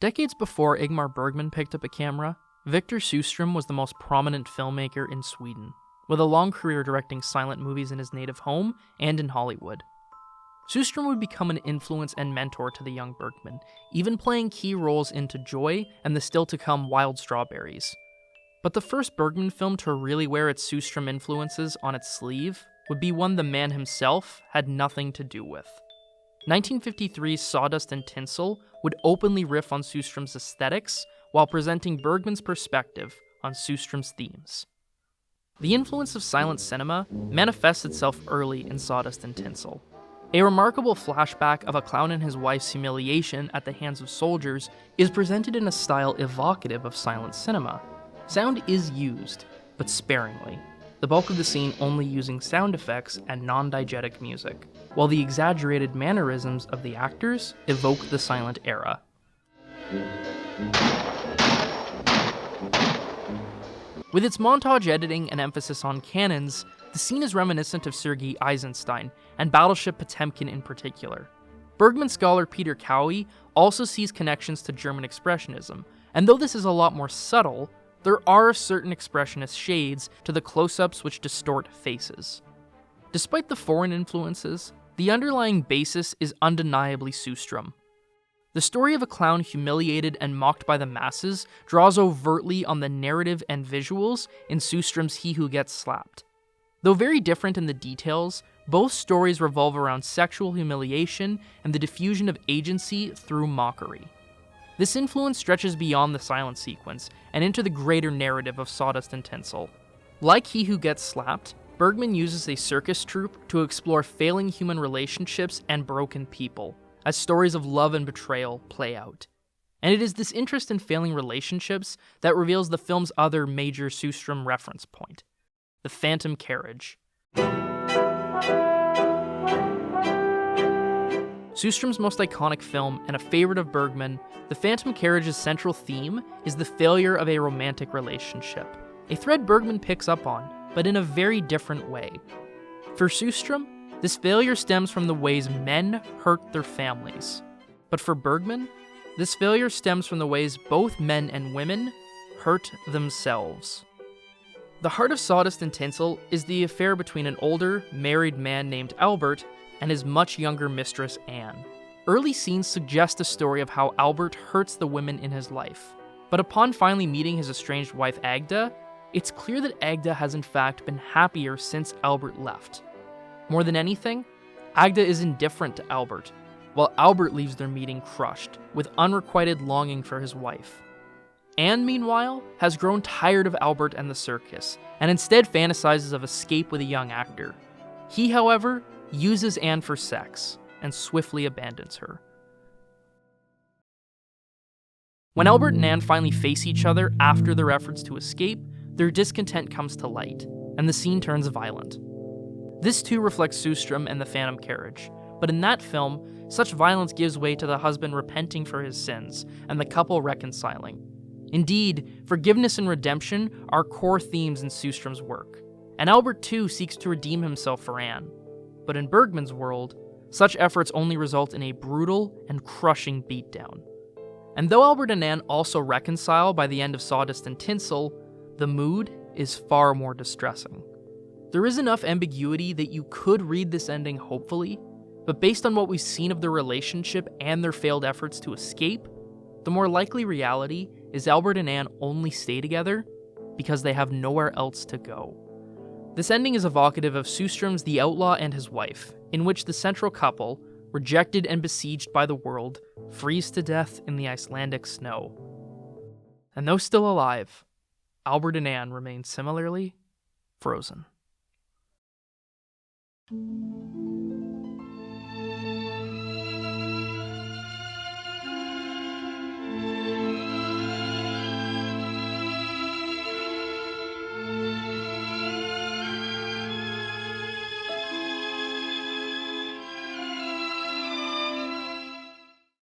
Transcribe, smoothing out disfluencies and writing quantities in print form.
Decades before Ingmar Bergman picked up a camera, Victor Sjöström was the most prominent filmmaker in Sweden, with a long career directing silent movies in his native home and in Hollywood. Sjöström would become an influence and mentor to the young Bergman, even playing key roles into Joy and the still-to-come Wild Strawberries. But the first Bergman film to really wear its Sjöström influences on its sleeve would be one the man himself had nothing to do with. 1953's Sawdust and Tinsel would openly riff on Sjöström's aesthetics while presenting Bergman's perspective on Sjöström's themes. The influence of silent cinema manifests itself early in Sawdust and Tinsel. A remarkable flashback of a clown and his wife's humiliation at the hands of soldiers is presented in a style evocative of silent cinema. Sound is used, but sparingly, the bulk of the scene only using sound effects and non-diegetic music, while the exaggerated mannerisms of the actors evoke the silent era. With its montage editing and emphasis on cannons, the scene is reminiscent of Sergei Eisenstein and Battleship Potemkin in particular. Bergman scholar Peter Cowie also sees connections to German Expressionism, and though this is a lot more subtle, there are certain expressionist shades to the close-ups which distort faces. Despite the foreign influences, the underlying basis is undeniably Sjöström. The story of a clown humiliated and mocked by the masses draws overtly on the narrative and visuals in Sjöström's He Who Gets Slapped. Though very different in the details, both stories revolve around sexual humiliation and the diffusion of agency through mockery. This influence stretches beyond the silent sequence and into the greater narrative of Sawdust and Tinsel. Like He Who Gets Slapped, Bergman uses a circus troupe to explore failing human relationships and broken people, as stories of love and betrayal play out. And it is this interest in failing relationships that reveals the film's other major Sjöström reference point, the Phantom Carriage. Sjöström's most iconic film and a favorite of Bergman, The Phantom Carriage's central theme is the failure of a romantic relationship, a thread Bergman picks up on, but in a very different way. For Sjöström, this failure stems from the ways men hurt their families. But for Bergman, this failure stems from the ways both men and women hurt themselves. The heart of Sawdust and Tinsel is the affair between an older, married man named Albert and his much younger mistress, Anne. Early scenes suggest a story of how Albert hurts the women in his life. But upon finally meeting his estranged wife, Agda, it's clear that Agda has in fact been happier since Albert left. More than anything, Agda is indifferent to Albert, while Albert leaves their meeting crushed, with unrequited longing for his wife. Anne, meanwhile, has grown tired of Albert and the circus, and instead fantasizes of escape with a young actor. He, however, uses Anne for sex, and swiftly abandons her. When Albert and Anne finally face each other after their efforts to escape, their discontent comes to light, and the scene turns violent. This too reflects Sjöström and the Phantom Carriage, but in that film, such violence gives way to the husband repenting for his sins, and the couple reconciling. Indeed, forgiveness and redemption are core themes in Sjöström's work, and Albert too seeks to redeem himself for Anne. But in Bergman's world, such efforts only result in a brutal and crushing beatdown. And though Albert and Anne also reconcile by the end of Sawdust and Tinsel, the mood is far more distressing. There is enough ambiguity that you could read this ending hopefully, but based on what we've seen of their relationship and their failed efforts to escape, the more likely reality is Albert and Anne only stay together because they have nowhere else to go. This ending is evocative of Sjöström's The Outlaw and His Wife, in which the central couple, rejected and besieged by the world, freeze to death in the Icelandic snow. And though still alive, Albert and Anne remain similarly frozen.